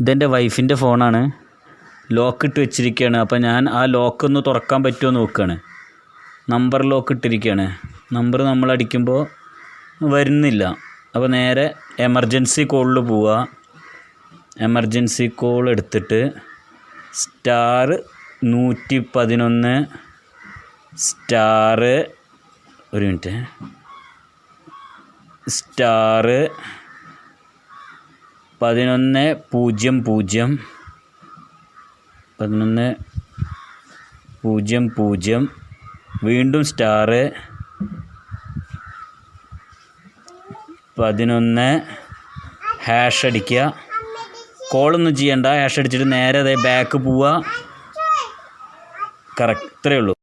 ഇതെൻ്റെ വൈഫിൻ്റെ ഫോണാണ്. ലോക്ക് ഇട്ട് വെച്ചിരിക്കുകയാണ്. അപ്പോൾ ഞാൻ ആ ലോക്കൊന്ന് തുറക്കാൻ പറ്റുമോ നോക്കുകയാണ്. നമ്പർ ലോക്ക് ഇട്ടിരിക്കുകയാണ്. നമ്പർ നമ്മൾ അടിക്കുമ്പോൾ വരുന്നില്ല. അപ്പോൾ നേരെ എമർജൻസി കോളിൽ പോവുക. എമർജൻസി കോൾ എടുത്തിട്ട് *111 ഒരു മിനിറ്റ് *1100 വീണ്ടും *11 ഹാഷ് അടിക്കുക. കോളൊന്നും ചെയ്യണ്ട. ഹാഷ് അടിച്ചിട്ട് നേരെ അതേ ബാക്ക് പോവുക. കറക്റ്റ്, ഇത്രയേ ഉള്ളൂ.